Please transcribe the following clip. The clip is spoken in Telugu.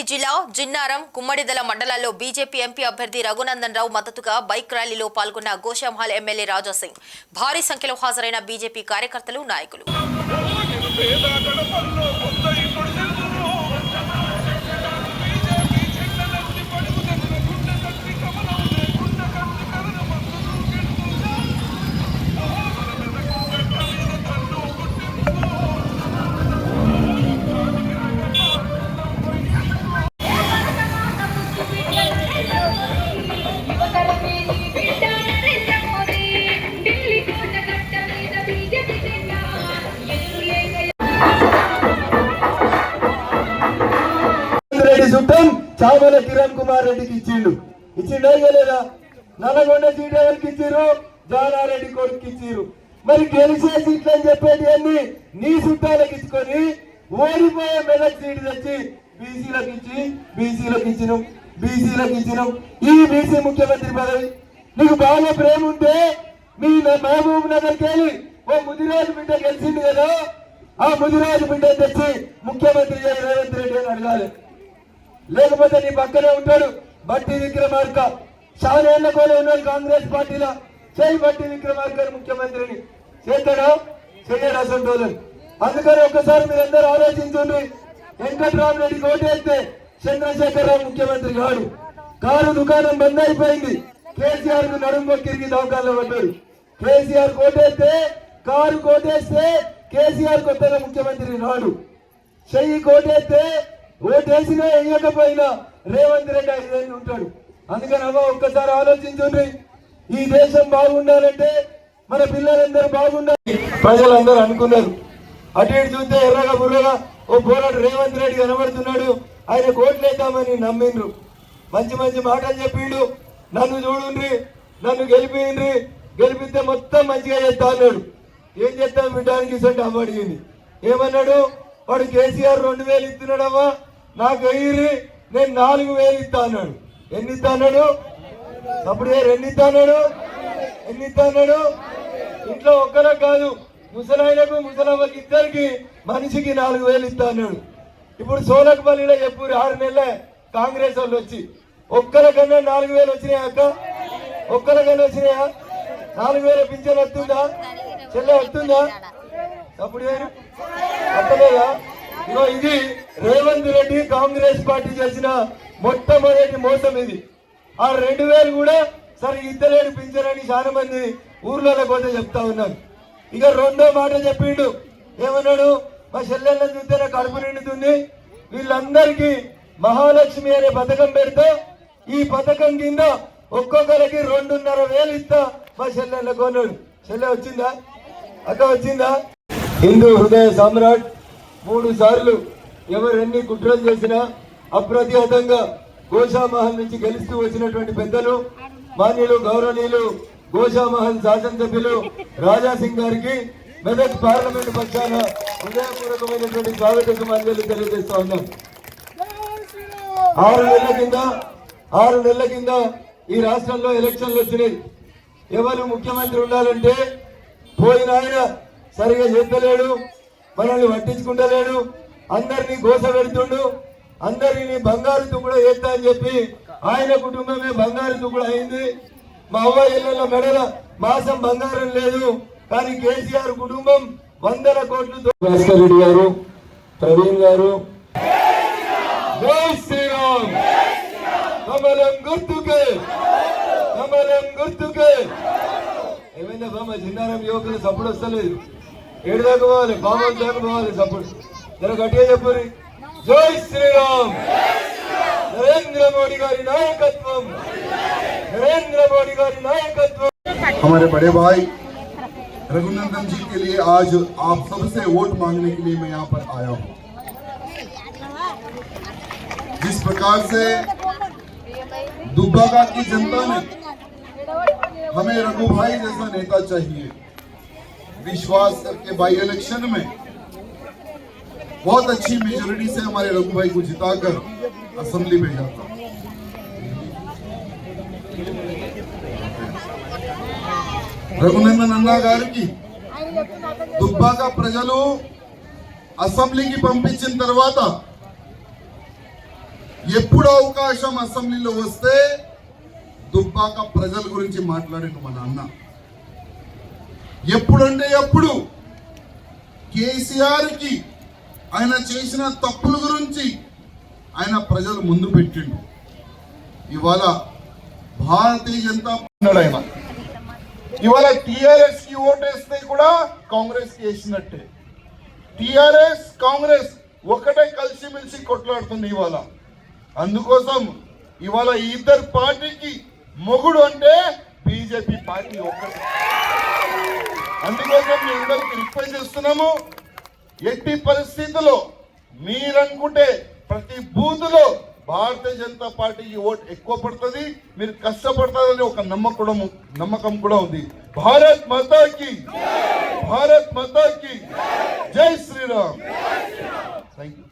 జిల్లా జిన్నారం కుమ్మడిదల మండలాల్లో బీజేపీ ఎంపీ అభ్యర్థి రఘునందన్ రావు మద్దతుగా బైక్ ర్యాలీలో పాల్గొన్న గోషామహల్ ఎమ్మెల్యే రాజాసింగ్. భారీ సంఖ్యలో హాజరైన బీజేపీ కార్యకర్తలు, నాయకులు. చామల కిరణ్ కుమార్ రెడ్డికి ఇచ్చిండా లేదా? నల్లగొండ సీట్ ఎవరికి ఇచ్చిరు? జానారెడ్డి కొడుకు ఇచ్చిరు. మరి గెలిచే సీట్లు అని చెప్పేది అన్ని నీ చుట్టాలకు ఇచ్చుకొని ఓడిపోయే మెదక్ సీటు తెచ్చి బీసీలకు ఇచ్చినాం. ఈ బీసీ ముఖ్యమంత్రి పదవి నీకు బాగా ప్రేమ ఉంటే మీ మహబూబ్ నగర్కి వెళ్ళి ఓ ముదిరాజు బిడ్డ గెలిచింది కదా, ఆ ముదిరాజు బిడ్డ తెచ్చి ముఖ్యమంత్రి రేవంత్ రెడ్డి అని అడగాలి. లేకపోతే నీ పక్కనే ఉంటాడు బట్టి విక్రమార్క, చాలా ఏళ్ల కూడా ఉన్నాడు కాంగ్రెస్ పార్టీలో. చేయి బట్టి విక్రమార్క ముఖ్యమంత్రిని చేస్తాడా? చెయ్యడు అసలు. అందుకని ఒక్కసారి మీరందరూ ఆలోచించండి. వెంకట్రామరెడ్డికి ఓటేస్తే చంద్రశేఖరరావు ముఖ్యమంత్రి కాడు. కారు దుకాణం బంద్ అయిపోయింది. కేసీఆర్ కు నడుము మొక్కిరికి దవకాల్లో పడ్డాడు. కేసీఆర్ కోటేస్తే, కారు కోటేస్తే కేసీఆర్ కొత్తగా ముఖ్యమంత్రి రాడు. చెయ్యి కోటేస్తే ఓటేసినా వేయకపోయినా రేవంత్ రెడ్డి 5 ఏళ్ళు ఉంటాడు. అందుకని ఒక్కసారి ఆలోచించండి. ఈ దేశం బాగుండాలంటే మన పిల్లలందరూ బాగుండాలి. ప్రజలందరూ అనుకున్నారు. అటు ఇటు చూస్తే ఎర్రగా బుర్రగా ఓ పోరాడు రేవంత్ రెడ్డి కనబడుతున్నాడు. ఆయన కోట్లేద్దామని నమ్మిండ్రు. మంచి మంచి మాటలు చెప్పిండు. నన్ను చూడుండ్రి, నన్ను గెలిపిస్తే మొత్తం మంచిగా చేస్తా అన్నాడు. ఏం చేస్తాం బిడ్డానికి ఇసంటే అమ్మ అడిగింది. ఏమన్నాడు? వాడు కేసీఆర్ 2000 ఇస్తున్నాడమ్మా, నాకు వెయ్యి, నేను 4000 ఇస్తా అన్నాడు. ఎన్ని ఇస్తా అన్నాడు? అప్పుడు ఎన్ని ఇస్తా అన్నాడు? ఇంట్లో ఒక్కరికి కాదు, ముసలాయనకు ముసలమ్మకి ఇద్దరికి మనిషికి 4000 ఇస్తా అన్నాడు. ఇప్పుడు సోలకపల్లిలో చెప్పు 6 నెలలే కాంగ్రెస్ వాళ్ళు వచ్చి ఒక్కరికన్నా 4000 వచ్చినాయా అక్క? ఒక్కరికన్నా వచ్చినాయా? 4000 పింఛన్ వస్తుందా? చెల్లె వస్తుందా? అప్పుడు అక్కలేదా? ఇగో ఇది రేవంత్ రెడ్డి కాంగ్రెస్ పార్టీ చేసిన మొట్టమొదటి మోసం ఇది. ఆ 2000 కూడా సరే ఇద్దలేడు పింఛనని చాలా మంది ఊర్లలో పోతే చెప్తా ఉన్నారు. ఇక రెండో మాట చెప్పిండు. ఏమన్నాడు? మా చెల్లెళ్ళని చూస్తే నాకు కడుపు నిండుతుంది, వీళ్ళందరికీ మహాలక్ష్మి అనే పథకం పెడతా, ఈ పథకం కింద ఒక్కొక్కరికి 2,500 ఇస్తా మా చెల్లెళ్ళకు అన్నాడు. చెల్లె వచ్చిందా? అక్క వచ్చిందా? హిందూ హృదయ సామ్రాట్ 3 సార్లు ఎవరెన్ని కుట్రలు చేసినా అప్రతిహతంగా గోషామహల్ నుంచి గెలుస్తూ వచ్చినటువంటి పెద్దలు, మాన్యులు, గౌరవనీయులు గోషామహల్ శాసనసభ్యులు రాజాసింగ్ గారికి మెదక్ పార్లమెంటు పక్షాన హృదయపూర్వకమైనటువంటి స్వాగత సుమాంజలి తెలియజేస్తా ఉన్నాం. 6 నెలల కింద ఈ రాష్ట్రంలో ఎలక్షన్లు వచ్చినాయి. ఎవరు ముఖ్యమంత్రి ఉండాలంటే పోయిన ఆయన సరిగా చేస్తలేడు, మనల్ని పట్టించుకుంటలేడు, అందరినీ గోస పెడుతుండు, అందరినీ బంగారు తుక్కుడ చేస్తా అని చెప్పి ఆయన కుటుంబమే బంగారు తుక్కుడ అయింది. మా అవ్వ ఇళ్లలో మెడల మాసం బంగారం లేదు, కానీ కేసీఆర్ కుటుంబం 100 కోట్లు. భాస్కర్ రెడ్డి గారు, ప్రవీణ్ గారు, జై శ్రీరామ్, కమలం గుర్తుకే, కమలం గుర్తుకే. ఏమైందా బామ్మ? జిన్నారం యువకులు సపోర్ట్ వస్తలేదు. 7 దాకా పోవాలి, బాబు దాకా పోవాలి సపోర్ట్. జర గట్టిగా చెప్పు. జై శ్రీరామ్. नरेंद्र मोदी गारी नायकत्वम, नरेंद्र मोदी गारी नायकत्वम। हमारे बड़े भाई रघुनंदन जी के लिए आज आप सबसे वोट मांगने के लिए मैं यहाँ पर आया हूँ। जिस प्रकार से दुब्बागा की जनता ने हमें रघु भाई जैसा नेता चाहिए, विश्वास करके बाई इलेक्शन में बहुत अच्छी मेजोरिटी से हमारे रघु भाई को जिताकर असेंबली भेजा था। रघुनंदन अन्ना गाరికి దుబ్బాక ప్రజలు అసెంబ్లీకి పంపించిన తర్వాత ఎప్పుడు అవకాశం అసెంబ్లీలో వస్తే దుబ్బాక ప్రజల గురించి మాట్లాడిండు మన అన్న. ఎప్పుడంటే ఎప్పుడు కేసీఆర్ కి ఆయన చేసిన తప్పుల గురించి ఆయన ప్రజలు ముందు పెట్టిండు. ఇవాళ భారతీయ జనతా పార్టీ ఆయన ఇవాళ టిఆర్ఎస్ కి ఓటేస్తే కూడా కాంగ్రెస్ కి వేసినట్టే. టిఆర్ఎస్ కాంగ్రెస్ ఒకటే కలిసిమెలిసి కొట్లాడుతుంది ఇవాళ. అందుకోసం ఇవాళ ఈ ఇద్దరు పార్టీకి మొగుడు అంటే బీజేపీ పార్టీ ఒక్కటే. అందుకోసం మీ అందరికి రిక్వెస్ట్ చేస్తున్నాము, ఎట్టి పరిస్థితుల్లో మీరనుకుంటే ప్రతి బూత్ లో భారతీయ జనతా పార్టీకి ఓటు ఎక్కువ పడుతుంది, మీరు కష్టపడతారని ఒక నమ్మకం కూడా ఉంది. భారత్ మాతాకి, భారత్ మాతాకి జై శ్రీరామ్. Thank you.